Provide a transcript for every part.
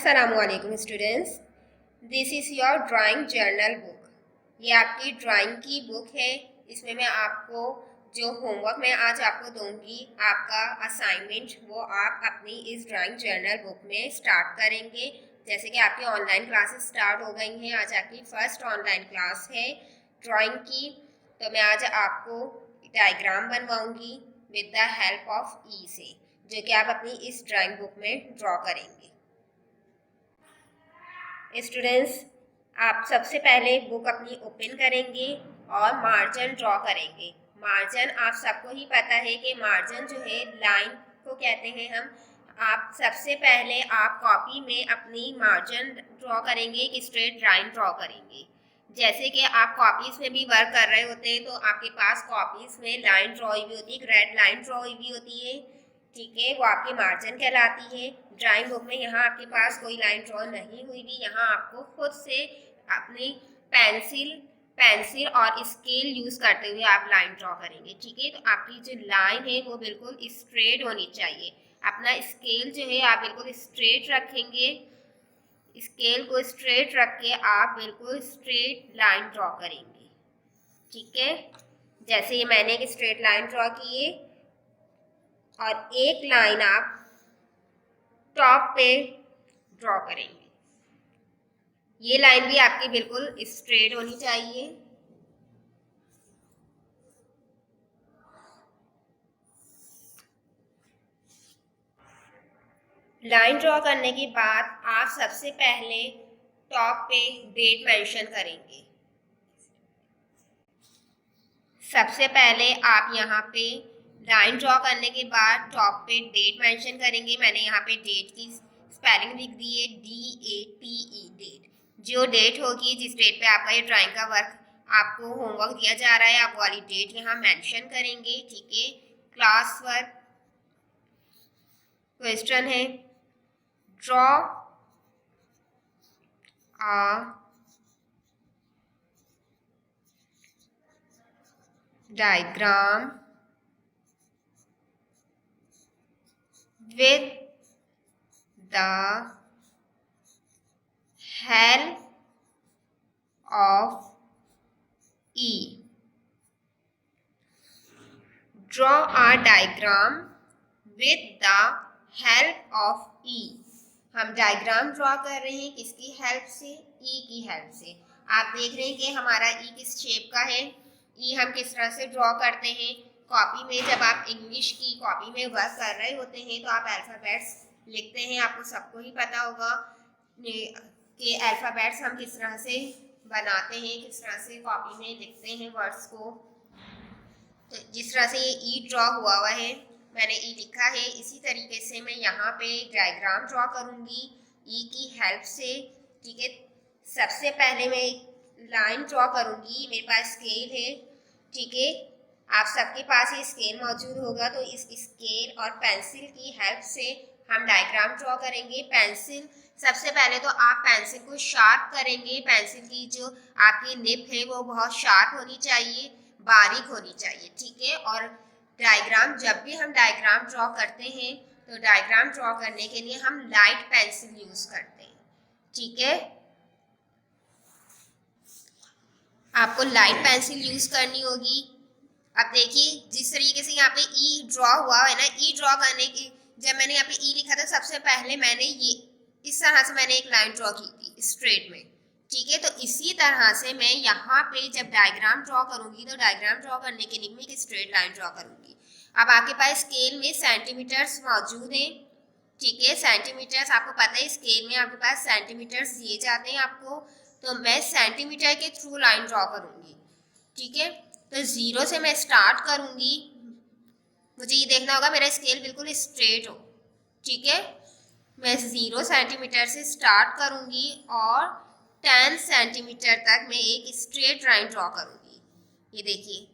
अस्सलामुअलैकुम students, this is your drawing journal book. ये आपकी ड्राइंग की बुक है। इसमें मैं आपको जो होमवर्क मैं आज आपको दूंगी, आपका असाइनमेंट, वो आप अपनी इस ड्राइंग जर्नल बुक में स्टार्ट करेंगे। जैसे कि आपकी ऑनलाइन क्लासेस स्टार्ट हो गई हैं, आज आपकी फर्स्ट ऑनलाइन क्लास है ड्राइंग की। तो मैं आज आपको डायग्राम बनवाऊंगी with the help of E से, जो कि आप अपनी इस ड्राइंग बुक में ड्रॉ करेंगे। स्टूडेंट्स, आप सबसे पहले बुक अपनी ओपन करेंगे और मार्जिन ड्रॉ करेंगे। मार्जिन आप सबको ही पता है कि मार्जिन जो है लाइन को कहते हैं हम। आप सबसे पहले आप कॉपी में अपनी मार्जिन ड्रॉ करेंगे, एक स्ट्रेट लाइन ड्रॉ करेंगे। जैसे कि आप कॉपीज़ में भी वर्क कर रहे होते हैं, तो आपके पास कॉपीज़ में लाइन ड्रॉ हुई होती है, एक रेड लाइन ड्रॉ हुई होती है, ठीक है, वो आपकी मार्जिन कहलाती है। ड्राइंग बुक में यहाँ आपके पास कोई लाइन ड्रॉ नहीं हुई भी, यहाँ आपको खुद से अपनी पेंसिल और स्केल यूज़ करते हुए आप लाइन ड्रॉ करेंगे, ठीक है। तो आपकी जो लाइन है वो बिल्कुल स्ट्रेट होनी चाहिए। अपना स्केल जो है आप बिल्कुल स्ट्रेट रखेंगे। स्केल को स्ट्रेट रख के आप बिल्कुल स्ट्रेट लाइन ड्रॉ करेंगे, ठीक है। जैसे ये मैंने एक स्ट्रेट लाइन ड्रॉ की है और एक लाइन आप टॉप पे ड्रॉ करेंगे। ये लाइन भी आपकी बिल्कुल स्ट्रेट होनी चाहिए। लाइन ड्रॉ करने के बाद आप सबसे पहले टॉप पे डेट मेंशन करेंगे। सबसे पहले आप यहाँ पे लाइन ड्रॉ करने के बाद टॉप पे डेट मेंशन करेंगे। मैंने यहाँ पे डेट की स्पेलिंग लिख दी है, DATE, डेट। जो डेट होगी, जिस डेट पे आपका ये ड्राइंग का वर्क आपको होमवर्क दिया जा रहा है, आप वाली डेट यहाँ मेंशन करेंगे, ठीक है। क्लास वर्क क्वेश्चन है, draw a diagram with the help of E. Draw a diagram with the help of E. हम डायग्राम ड्रॉ कर रहे हैं किसकी हेल्प से? ई की हेल्प से। आप देख रहे हैं कि हमारा ई किस शेप का है। ई हम किस तरह से ड्रॉ करते हैं? कॉपी में जब आप इंग्लिश की कॉपी में वर्क कर रहे होते हैं तो आप अल्फ़ाबेट्स लिखते हैं। आपको सबको ही पता होगा कि अल्फ़ाबेट्स हम किस तरह से बनाते हैं, किस तरह से कॉपी में लिखते हैं वर्ड्स को। तो जिस तरह से ये ई ड्रॉ हुआ है, मैंने ई लिखा है, इसी तरीके से मैं यहाँ पे डायग्राम ड्रॉ करूँगी ई की हेल्प से, ठीक है। सबसे पहले मैं एक लाइन ड्रॉ करूँगी। मेरे पास स्केल है, ठीक है। आप सबके पास ये स्केल मौजूद होगा, तो इस स्केल और पेंसिल की हेल्प से हम डायग्राम ड्रॉ करेंगे। पेंसिल सबसे पहले तो आप पेंसिल को शार्प करेंगे। पेंसिल की जो आपकी निब है वो बहुत शार्प होनी चाहिए, बारीक होनी चाहिए, ठीक है। और डायग्राम, जब भी हम डायग्राम ड्रॉ करते हैं तो डायग्राम ड्रॉ करने के लिए हम लाइट पेंसिल यूज करते हैं, ठीक है। आपको लाइट पेंसिल यूज करनी होगी। अब देखिए जिस तरीके से यहाँ पे ई ड्रॉ हुआ है ना, ई ड्रॉ करने की जब मैंने यहाँ पे ई लिखा था, सबसे पहले मैंने ये इस तरह से मैंने एक लाइन ड्रॉ की थी स्ट्रेट में, ठीक है। तो इसी तरह से मैं यहाँ पे जब डायग्राम ड्रॉ करूँगी तो डायग्राम ड्रॉ करने के लिए मैं एक स्ट्रेट लाइन ड्रॉ करूँगी। अब आपके पास स्केल में सेंटीमीटर्स मौजूद हैं, ठीक है। सेंटीमीटर्स आपको पता है, स्केल में आपके पास सेंटीमीटर्स दिए जाते हैं आपको। तो मैं सेंटीमीटर के थ्रू लाइन ड्रॉ करूँगी, ठीक है। तो ज़ीरो से मैं स्टार्ट करूँगी। मुझे ये देखना होगा मेरा स्केल बिल्कुल स्ट्रेट हो, ठीक है। मैं 0 सेंटीमीटर से स्टार्ट करूँगी और 10 सेंटीमीटर तक मैं एक स्ट्रेट लाइन ड्रॉ करूँगी। ये देखिए,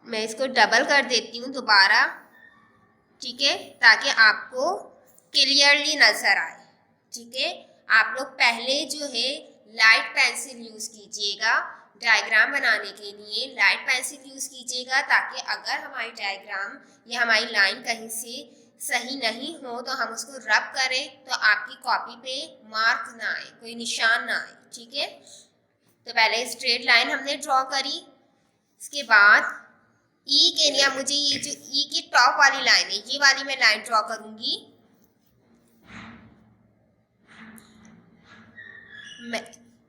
मैं इसको डबल कर देती हूँ दोबारा, ठीक है, ताकि आपको क्लियरली नज़र आए, ठीक है। आप लोग पहले जो है लाइट पेंसिल यूज़ कीजिएगा डायग्राम बनाने के लिए। लाइट पेंसिल यूज़ कीजिएगा ताकि अगर हमारी डायग्राम या हमारी लाइन कहीं से सही नहीं हो तो हम उसको रब करें तो आपकी कॉपी पे मार्क ना आए, कोई निशान ना आए। ठीक है, तो पहले स्ट्रेट लाइन हमने ड्रॉ करी, इसके बाद ई के लिए मुझे ये जो ई की टॉप वाली लाइन है ये वाली मैं लाइन ड्रॉ करूंगी।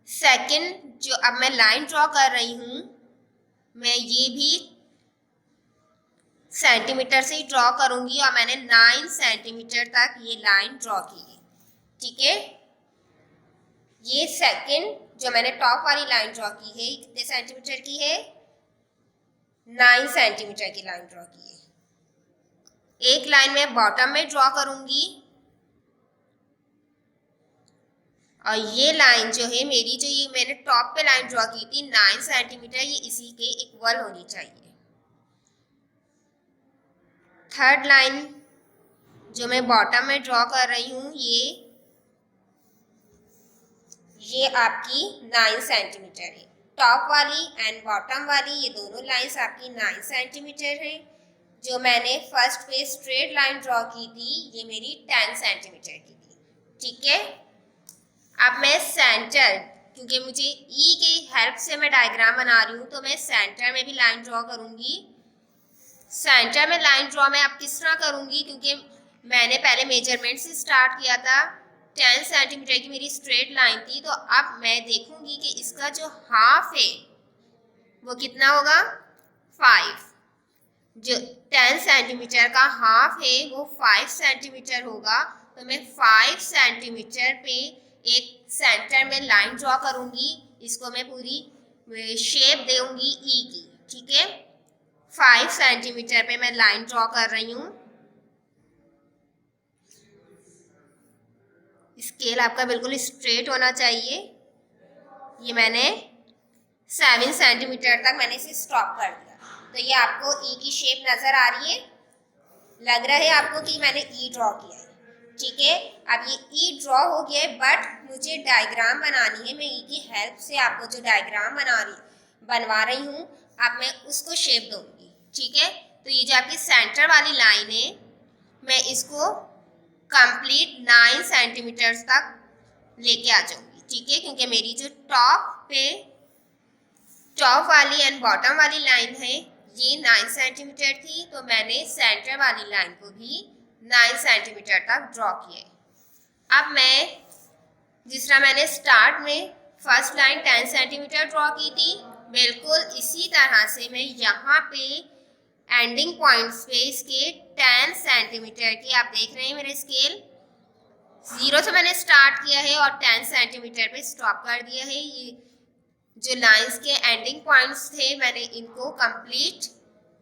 सेकंड जो अब मैं लाइन ड्रॉ कर रही हूं, मैं ये भी सेंटीमीटर से ही ड्रॉ करूंगी और मैंने 9 सेंटीमीटर तक ये लाइन ड्रॉ की है। ठीक है, ये सेकंड जो मैंने टॉप वाली लाइन ड्रॉ की है कितने सेंटीमीटर की है, 9 सेंटीमीटर की लाइन ड्रॉ की है। एक लाइन मैं बॉटम में ड्रॉ करूंगी और ये लाइन जो है मेरी, जो ये मैंने टॉप पे लाइन ड्रॉ की थी 9 सेंटीमीटर, ये इसी के इक्वल होनी चाहिए। थर्ड लाइन जो मैं बॉटम में ड्रॉ कर रही हूँ ये आपकी 9 सेंटीमीटर है। टॉप वाली एंड बॉटम वाली ये दोनों लाइंस आपकी 9 सेंटीमीटर है। जो मैंने फर्स्ट पे स्ट्रेट लाइन ड्रॉ की थी ये मेरी 10 सेंटीमीटर की थी। ठीक है, अब मैं सेंटर, क्योंकि मुझे ई की हेल्प से मैं डायग्राम बना रही हूँ तो मैं सेंटर में भी लाइन ड्रॉ करूँगी। सेंटर में लाइन ड्रॉ मैं अब किस तरह करूँगी, क्योंकि मैंने पहले मेजरमेंट से स्टार्ट किया था, 10 सेंटीमीटर की मेरी स्ट्रेट लाइन थी, तो अब मैं देखूँगी कि इसका जो हाफ है वो कितना होगा, 5। जो 10 सेंटीमीटर का हाफ है वो 5 सेंटीमीटर होगा, तो मैं 5 सेंटीमीटर पे एक सेंटर में लाइन ड्रॉ करूँगी। इसको मैं पूरी शेप दूँगी ई की। ठीक है, 5 सेंटीमीटर पे मैं लाइन ड्रॉ कर रही हूँ। स्केल आपका बिल्कुल स्ट्रेट होना चाहिए। ये मैंने 7 सेंटीमीटर तक मैंने इसे स्टॉप कर दिया, तो ये आपको ई की शेप नज़र आ रही है, लग रहा है आपको कि मैंने ई ड्रॉ किया है। ठीक है, अब ये ई ड्रॉ हो गया है, बट मुझे डायग्राम बनानी है। मैं ई की हेल्प से आपको जो डायग्राम बनवा रही हूँ अब मैं उसको शेप दूंगी। ठीक है, तो ये जो आपकी सेंटर वाली लाइन है मैं इसको कंप्लीट 9 सेंटीमीटर तक लेके आ जाऊंगी। ठीक है, क्योंकि मेरी जो टॉप वाली एंड बॉटम वाली लाइन है ये 9 सेंटीमीटर थी, तो मैंने सेंटर वाली लाइन को भी 9 सेंटीमीटर तक ड्रॉ किया। अब मैं जिस तरह मैंने स्टार्ट में फर्स्ट लाइन 10 सेंटीमीटर ड्रॉ की थी, बिल्कुल इसी तरह से मैं यहाँ पे एंडिंग पॉइंट्स पे इसके 10 सेंटीमीटर की, आप देख रहे हैं मेरा स्केल 0 से मैंने स्टार्ट किया है और 10 सेंटीमीटर पे स्टॉप कर दिया है। ये जो लाइंस के एंडिंग पॉइंट्स थे मैंने इनको कंप्लीट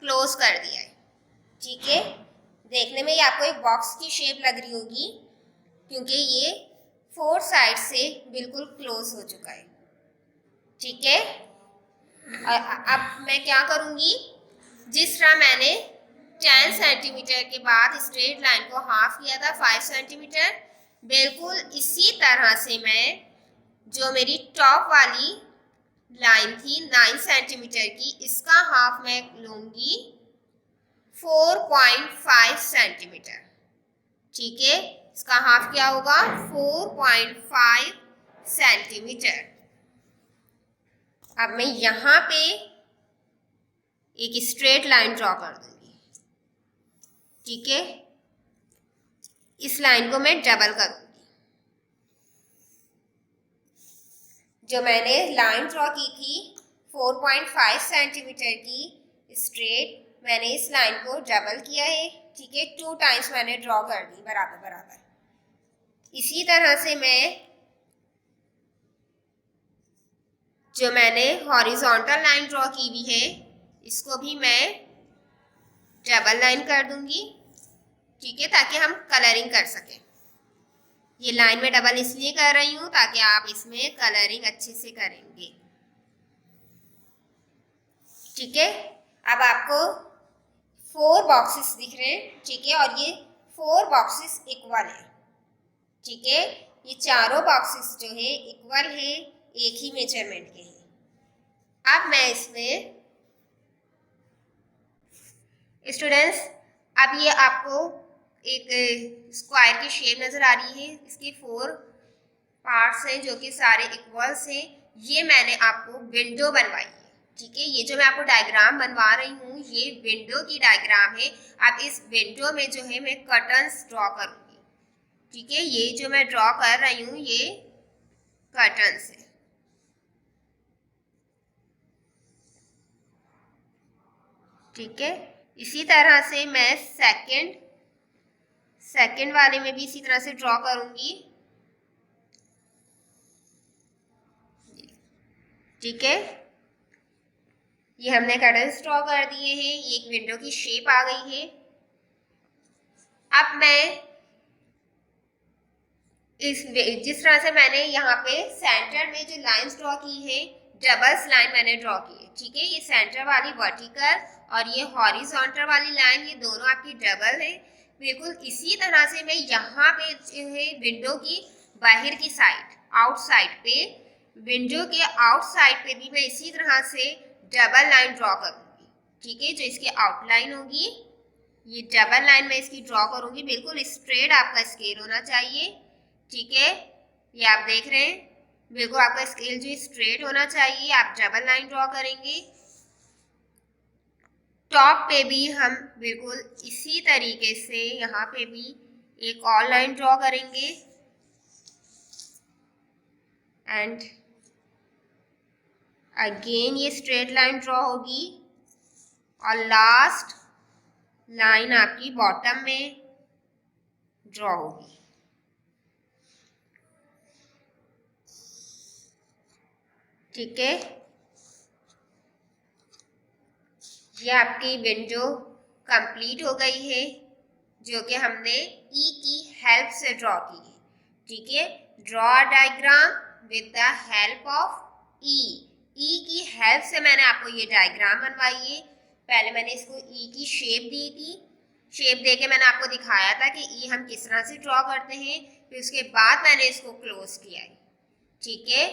क्लोज कर दिया है। ठीक है, देखने में ये आपको एक बॉक्स की शेप लग रही होगी क्योंकि ये 4 साइड से बिल्कुल क्लोज हो चुका है। ठीक है, अब मैं क्या करूँगी, जिस तरह मैंने 10 सेंटीमीटर के बाद स्ट्रेट लाइन को हाफ किया था 5 सेंटीमीटर, बिल्कुल इसी तरह से मैं जो मेरी टॉप वाली लाइन थी 9 सेंटीमीटर की, इसका हाफ मैं लूँगी 4.5 सेंटीमीटर। ठीक है, इसका हाफ क्या होगा, 4.5 सेंटीमीटर। अब मैं यहाँ पे एक स्ट्रेट लाइन ड्रॉ कर दूंगी। ठीक है, इस लाइन को मैं डबल करूंगी। जो मैंने लाइन ड्रॉ की थी 4.5 सेंटीमीटर की स्ट्रेट, मैंने इस लाइन को डबल किया है। ठीक है, 2 टाइम्स मैंने ड्रॉ कर दी बराबर बराबर। इसी तरह से मैं जो मैंने हॉरिजॉन्टल लाइन ड्रॉ की हुई है इसको भी मैं डबल लाइन कर दूंगी। ठीक है, ताकि हम कलरिंग कर सकें। ये लाइन में डबल इसलिए कर रही हूँ ताकि आप इसमें कलरिंग अच्छे से करेंगे। ठीक है, अब आपको 4 बॉक्सेस दिख रहे हैं। ठीक है, और ये 4 बॉक्सेस इक्वल है। ठीक है, ये चारों बॉक्सेस जो है इक्वल है, एक ही मेजरमेंट के हैं। अब मैं इसमें स्टूडेंट्स, अब ये आपको एक स्क्वायर की शेप नज़र आ रही है, इसके 4 पार्ट्स हैं जो कि सारे इक्वल्स हैं। ये मैंने आपको विंडो बनवाई है, ठीक है। ये जो मैं आपको डायग्राम बनवा रही हूँ ये विंडो की डायग्राम है। अब इस विंडो में जो है मैं कर्टन्स ड्रॉ करूँगी, ठीक है। ये जो मैं ड्रॉ कर रही हूँ ये कर्टन्स है, ठीक है। इसी तरह से मैं सेकंड वाले में भी इसी तरह से ड्रॉ करूँगी, ठीक है। ये हमने कर्टन्स ड्रॉ कर दिए हैं, ये एक विंडो की शेप आ गई है। अब मैं जिस तरह से मैंने यहाँ पे सेंटर में जो लाइंस ड्रॉ की है, डबल्स लाइन मैंने ड्रॉ की है, ठीक है। ये सेंटर वाली वर्टिकल और ये हॉरिजॉन्टल वाली लाइन, ये दोनों आपकी डबल है। बिल्कुल इसी तरह से मैं यहाँ पे जो है विंडो की बाहर की साइड, आउटसाइड पे, विंडो के आउटसाइड पे भी मैं इसी तरह से डबल लाइन ड्रॉ करूँगी, ठीक है। जो इसकी आउटलाइन होगी ये डबल लाइन में इसकी ड्रॉ करूँगी, बिल्कुल स्ट्रेट आपका स्केल होना चाहिए, ठीक है। ये आप देख रहे हैं बिल्कुल आपका स्केल जो स्ट्रेट होना चाहिए। आप डबल लाइन ड्रॉ करेंगे। टॉप पे भी हम बिल्कुल इसी तरीके से यहाँ पे भी एक और लाइन ड्रॉ करेंगे एंड अगेन ये स्ट्रेट लाइन ड्रॉ होगी और लास्ट लाइन आपकी बॉटम में ड्रॉ होगी, ठीक है। ये आपकी विंडो कंप्लीट हो गई है जो कि हमने ई की हेल्प से ड्रॉ की है, ठीक है। Draw diagram with the help of E. E की हेल्प से मैंने आपको ये डायग्राम बनवाई है। पहले मैंने इसको ई की शेप दी थी, शेप देके मैंने आपको दिखाया था कि ई हम किस तरह से ड्रॉ करते हैं, फिर उसके बाद मैंने इसको क्लोज किया है, ठीक है।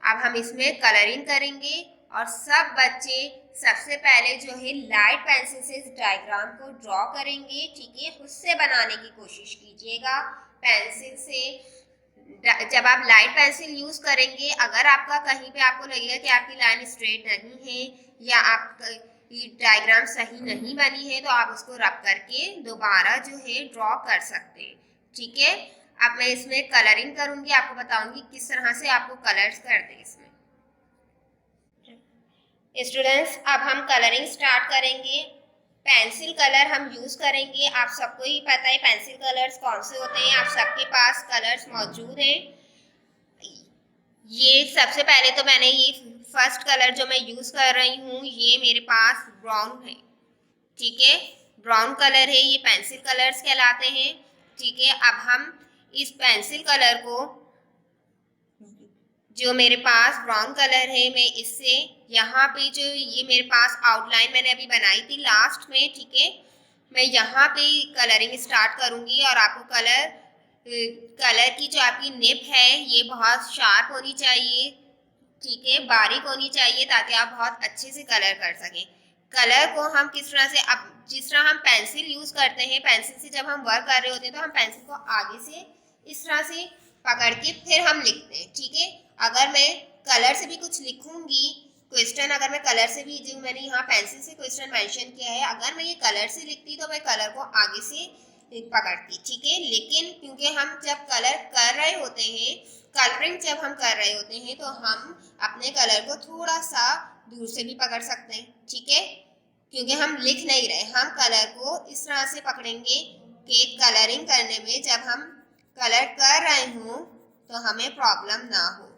अब हम इसमें कलरिंग करेंगे और सब बच्चे सबसे पहले जो है लाइट पेंसिल से इस डायग्राम को ड्रॉ करेंगे, ठीक है। खुद से बनाने की कोशिश कीजिएगा पेंसिल से। जब आप लाइट पेंसिल यूज करेंगे, अगर आपका कहीं पे आपको लगेगा कि आपकी लाइन स्ट्रेट नहीं है या आप डायग्राम सही नहीं बनी है तो आप उसको रब करके दोबारा जो है ड्रॉ कर सकते हैं, ठीक है। अब मैं इसमें कलरिंग करूंगी, आपको बताऊंगी किस तरह से आपको कलर्स कर दें इसमें। स्टूडेंट्स अब हम कलरिंग स्टार्ट करेंगे। पेंसिल कलर हम यूज करेंगे, आप सबको ही पता है पेंसिल कलर्स कौन से होते हैं, आप सबके पास कलर्स मौजूद हैं। ये सबसे पहले तो मैंने ये फर्स्ट कलर जो मैं यूज कर रही हूँ ये मेरे पास ब्राउन है, ठीक है। ब्राउन कलर है, ये पेंसिल कलर्स कहलाते हैं, ठीक है। अब हम इस पेंसिल कलर को जो मेरे पास ब्राउन कलर है मैं इससे यहाँ पे जो ये मेरे पास आउटलाइन मैंने अभी बनाई थी लास्ट में, ठीक है, मैं यहाँ पे कलरिंग स्टार्ट करूँगी और आपको कलर की जो आपकी निब है ये बहुत शार्प होनी चाहिए, ठीक है, बारीक होनी चाहिए ताकि आप बहुत अच्छे से कलर कर सकें। कलर को हम किस तरह से, अब जिस तरह हम पेंसिल यूज करते हैं, पेंसिल से जब हम वर्क कर रहे होते हैं तो हम पेंसिल को आगे से इस तरह से पकड़ के फिर हम लिखते हैं, ठीक है। अगर मैं कलर से भी कुछ लिखूंगी क्वेश्चन, अगर मैं कलर से भी जो मैंने यहाँ पेंसिल से क्वेश्चन मेंशन किया है, अगर मैं ये कलर से लिखती तो मैं कलर को आगे से पकड़ती, ठीक है। लेकिन क्योंकि हम जब कलर कर रहे होते हैं, कलरिंग जब हम कर रहे होते हैं तो हम अपने कलर को थोड़ा सा दूर से भी पकड़ सकते हैं, ठीक है, क्योंकि हम लिख नहीं रहे, हम कलर को इस तरह से पकड़ेंगे कि कलरिंग करने में जब हम कलर कर रहे हों तो हमें प्रॉब्लम ना हो।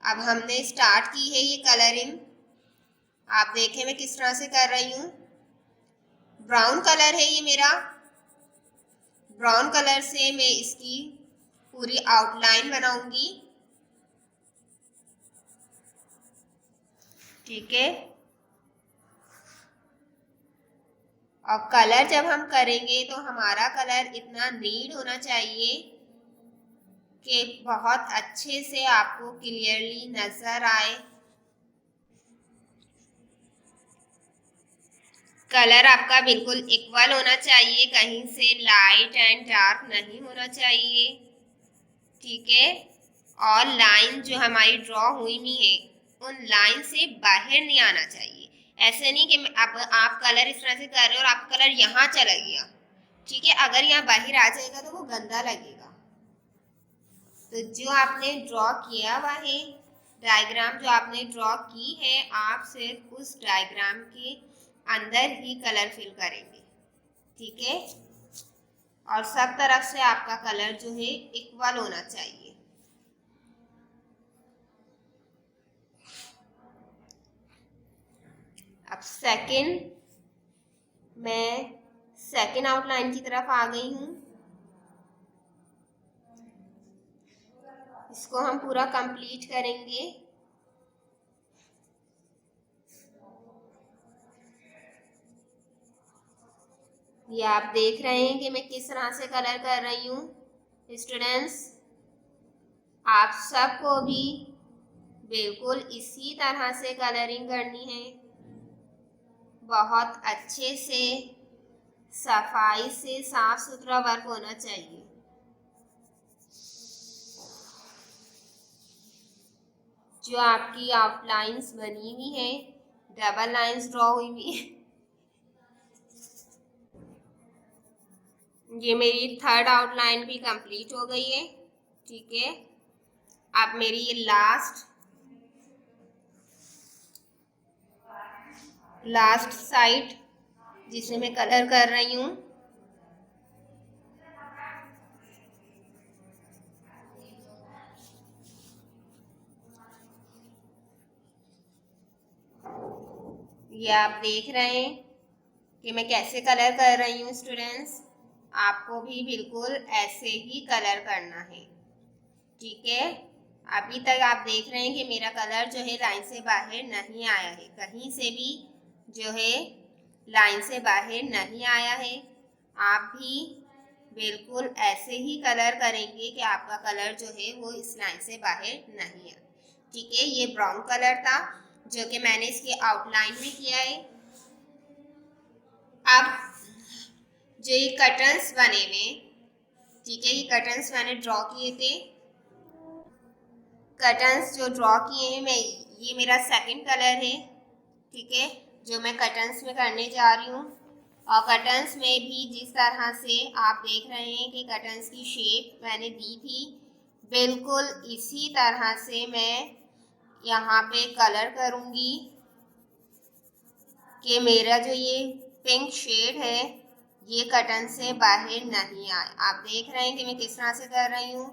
अब हमने स्टार्ट की है ये कलरिंग, आप देखें मैं किस तरह से कर रही हूँ। ब्राउन कलर है ये मेरा, ब्राउन कलर से मैं इसकी पूरी आउटलाइन बनाऊंगी, ठीक है। और कलर जब हम करेंगे तो हमारा कलर इतना नीट होना चाहिए कि बहुत अच्छे से आपको क्लियरली नजर आए। कलर आपका बिल्कुल इक्वल होना चाहिए, कहीं से लाइट एंड डार्क नहीं होना चाहिए, ठीक है। और लाइन जो हमारी ड्रॉ हुई हुई है उन लाइन से बाहर नहीं आना चाहिए। ऐसे नहीं कि आप कलर इस तरह से कर रहे हो और आपका कलर यहाँ चला गया, ठीक है। अगर यहाँ बाहर आ जाएगा तो वो गंदा लगेगा। तो जो आपने ड्रॉ किया हुआ है डायग्राम, जो आपने ड्रॉ की है, आप सिर्फ उस डायग्राम के अंदर ही कलर फिल करेंगे, ठीक है। और सब तरफ से आपका कलर जो है इक्वल होना चाहिए। अब मैं सेकंड आउटलाइन की तरफ आ गई हूँ। इसको हम पूरा कंप्लीट करेंगे। ये आप देख रहे हैं कि मैं किस तरह से कलर कर रही हूँ। स्टूडेंट्स, आप सबको भी बिल्कुल इसी तरह से कलरिंग करनी है, बहुत अच्छे से, सफाई से, साफ सुथरा वर्क होना चाहिए। जो आपकी आउटलाइंस बनी हुई है, डबल लाइंस ड्रॉ हुई हुई है, ये मेरी थर्ड आउटलाइन भी कंप्लीट हो गई है, ठीक है। अब मेरी ये लास्ट साइड जिसमें मैं कलर कर रही हूँ, ये आप देख रहे हैं कि मैं कैसे कलर कर रही हूँ। स्टूडेंट्स, आपको भी बिल्कुल ऐसे ही कलर करना है, ठीक है। अभी तक आप देख रहे हैं कि मेरा कलर जो है लाइन से बाहर नहीं आया है, कहीं से भी जो है लाइन से बाहर नहीं आया है। आप भी बिल्कुल ऐसे ही कलर करेंगे कि आपका कलर जो है वो इस लाइन से बाहर नहीं आए, ठीक है। ये ब्राउन कलर था जो कि मैंने इसके आउटलाइन में किया है। अब जो ये कर्टन्स बने हुए, ठीक है, ये कर्टन्स मैंने ड्रॉ किए थे। कर्टन्स जो ड्रॉ किए हैं मैं, ये मेरा सेकंड कलर है, ठीक है, जो मैं कर्टन्स में करने जा रही हूँ। और कर्टन्स में भी जिस तरह से आप देख रहे हैं कि कर्टन्स की शेप मैंने दी थी, बिल्कुल इसी तरह से मैं यहाँ पे कलर करूँगी कि मेरा जो ये पिंक शेड है ये कर्टन से बाहर नहीं आए। आप देख रहे हैं कि मैं किस तरह से कर रही हूँ।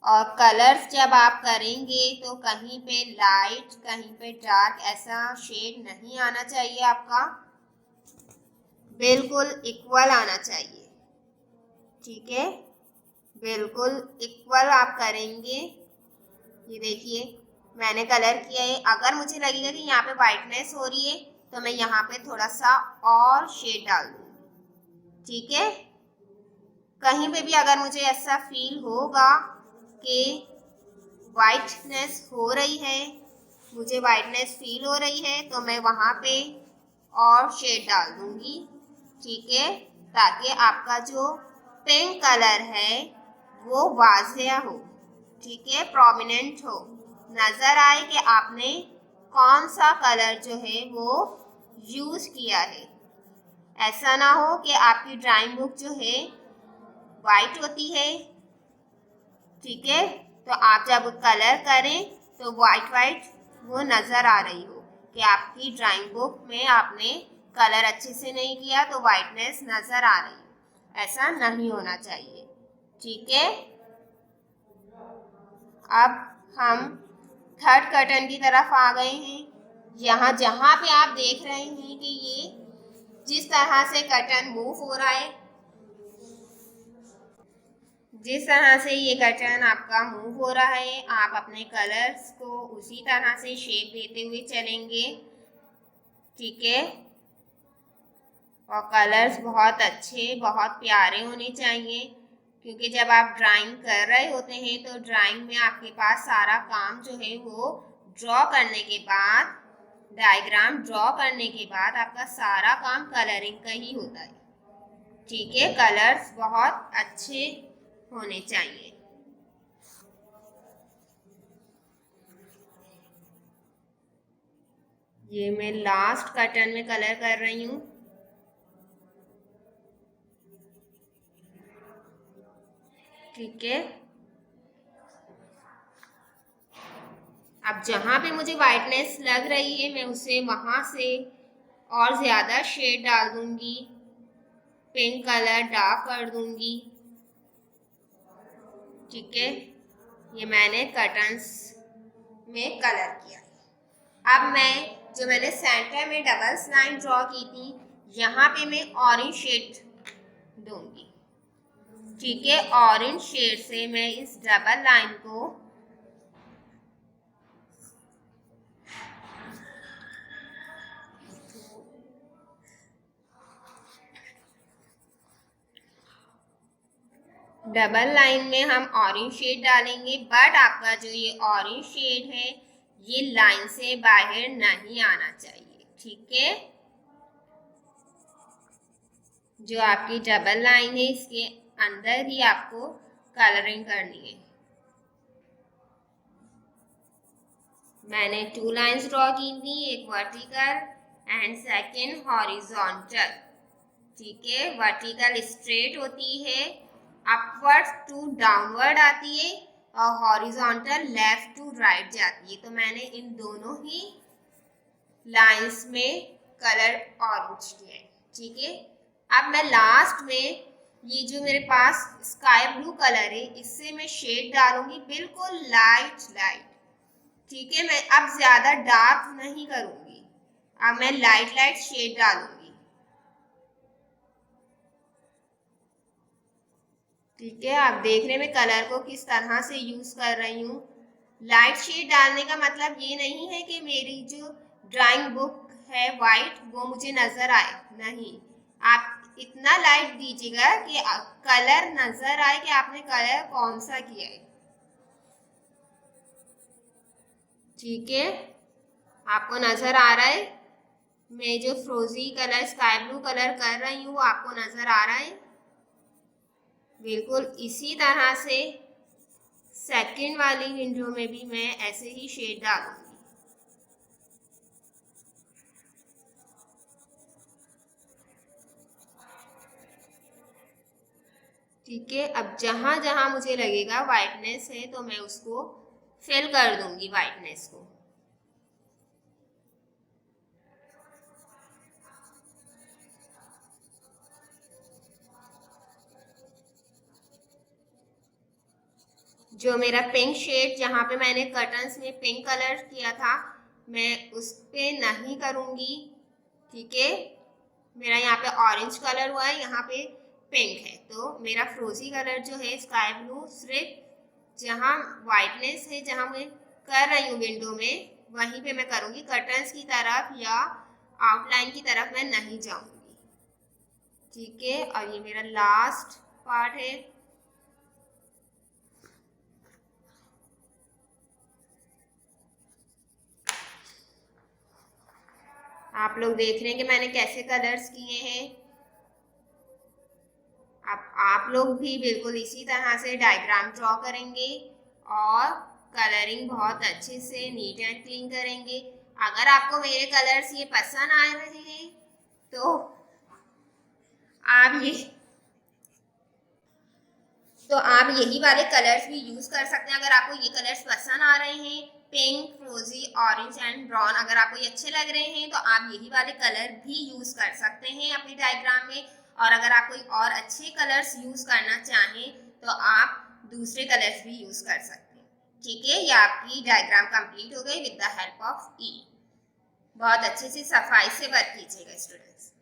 और कलर्स जब आप करेंगे तो कहीं पे लाइट कहीं पे डार्क ऐसा शेड नहीं आना चाहिए, आपका बिल्कुल इक्वल आना चाहिए, ठीक है। बिल्कुल इक्वल आप करेंगे। ये देखिए मैंने कलर किया है। अगर मुझे लगेगा कि यहाँ पे वाइटनेस हो रही है तो मैं यहाँ पे थोड़ा सा और शेड डाल दूँगी, ठीक है। कहीं पे भी अगर मुझे ऐसा फील होगा कि वाइटनेस हो रही है, मुझे वाइटनेस फील हो रही है, तो मैं वहाँ पे और शेड डाल दूँगी, ठीक है, ताकि आपका जो पिंक कलर है वो वाज़ेह हो, ठीक है, प्रोमिनेंट हो, नज़र आए कि आपने कौन सा कलर जो है वो यूज़ किया है। ऐसा ना हो कि आपकी ड्राइंग बुक जो है वाइट होती है, ठीक है, तो आप जब कलर करें तो वाइट वो नज़र आ रही हो कि आपकी ड्राइंग बुक में आपने कलर अच्छे से नहीं किया तो वाइटनेस नज़र आ रही है। ऐसा नहीं होना चाहिए, ठीक है। अब हम थर्ड कर्टन की तरफ आ गए हैं। यहाँ जहाँ पे आप देख रहे हैं कि ये जिस तरह से कर्टन मूव हो रहा है, जिस तरह से ये कर्टन आपका मूव हो रहा है, आप अपने कलर्स को उसी तरह से शेप देते हुए चलेंगे, ठीक है। और कलर्स बहुत अच्छे बहुत प्यारे होने चाहिए, क्योंकि जब आप ड्राइंग कर रहे होते हैं तो ड्राइंग में आपके पास सारा काम जो है वो ड्रॉ करने के बाद डायग्राम ड्रॉ करने के बाद आपका सारा काम कलरिंग का ही होता है। ठीक है, कलर्स बहुत अच्छे होने चाहिए। ये मैं लास्ट कर्टन में कलर कर रही हूँ। ठीक है, अब जहाँ पे मुझे वाइटनेस लग रही है मैं उसे वहां से और ज़्यादा शेड डाल दूंगी, पिंक कलर डार्क कर दूंगी। ठीक है, ये मैंने कर्टन्स में कलर किया। अब मैंने सेंटर में डबल लाइन ड्रॉ की थी, यहाँ पे मैं ऑरेंज शेड दूंगी। ठीक है, ऑरेंज शेड से मैं इस डबल लाइन को डबल लाइन में हम ऑरेंज शेड डालेंगे, बट आपका जो ये ऑरेंज शेड है ये लाइन से बाहर नहीं आना चाहिए। ठीक है, जो आपकी डबल लाइन है इसके अंदर ही आपको कलरिंग करनी है। मैंने 2 लाइंस ड्रॉ की थी, एक वर्टिकल एंड सेकंड हॉरिजॉन्टल। ठीक है, वर्टिकल स्ट्रेट होती है, अपवर्ड टू डाउनवर्ड आती है, और हॉरिजॉन्टल लेफ्ट टू राइट जाती है। तो मैंने इन दोनों ही लाइंस में कलर ऑरेंज किया है। ठीक है, अब मैं लास्ट में ये जो मेरे पास स्काई ब्लू कलर है इससे मैं शेड डालूंगी, बिल्कुल लाइट लाइट। ठीक है, मैं अब ज्यादा डार्क नहीं करूंगी, अब मैं लाइट लाइट शेड डालूंगी। ठीक है, आप देख रहे हैं मैं कलर को किस तरह से यूज कर रही हूँ। लाइट शेड डालने का मतलब ये नहीं है कि मेरी जो ड्राइंग बुक है वाइट वो मुझे नजर आए, नहीं, आप इतना लाइट दीजिएगा कि कलर नजर आए कि आपने कलर कौन सा किया है। ठीक है, आपको नजर आ रहा है मैं जो फ्रोजी कलर स्काई ब्लू कलर कर रही हूँ, आपको नजर आ रहा है। बिल्कुल इसी तरह से सेकंड वाली विंडो में भी मैं ऐसे ही शेड डालूंगी। ठीक है, अब जहां जहां मुझे लगेगा वाइटनेस है तो मैं उसको फिल कर दूंगी वाइटनेस को। जो मेरा पिंक शेड जहाँ पे मैंने कर्टन्स में पिंक कलर किया था मैं उस पे नहीं करूँगी। ठीक है, मेरा यहाँ पे ऑरेंज कलर हुआ है, यहाँ पे पिंक है, तो मेरा फ्रोजी कलर जो है स्काई ब्लू सिर्फ जहाँ वाइटनेस है जहाँ मैं कर रही हूँ विंडो में वहीं पे मैं करूँगी, कर्टन्स की तरफ या आउटलाइन की तरफ मैं नहीं जाऊँगी। ठीक है, और ये मेरा लास्ट पार्ट है। आप लोग देख रहे हैं कि मैंने कैसे कलर्स किए हैं। अब आप लोग भी बिल्कुल इसी तरह से डायग्राम ड्रॉ करेंगे और कलरिंग बहुत अच्छे से नीट एंड क्लीन करेंगे। अगर आपको मेरे कलर्स ये पसंद आ रहे हैं तो आप यही वाले कलर्स भी यूज कर सकते हैं। अगर आपको ये कलर्स पसंद आ रहे हैं, पिंक, फ्रोजी, ऑरेंज एंड ब्राउन, अगर आपको ये अच्छे लग रहे हैं तो आप यही वाले कलर भी यूज कर सकते हैं अपने डायग्राम में। और अगर आप कोई और अच्छे कलर्स यूज करना चाहें तो आप दूसरे कलर्स भी यूज कर सकते हैं। ठीक है, ये आपकी डायग्राम कंप्लीट हो गई विद द हेल्प ऑफ ई। बहुत अच्छे से सफाई से वर्क कीजिएगा स्टूडेंट्स।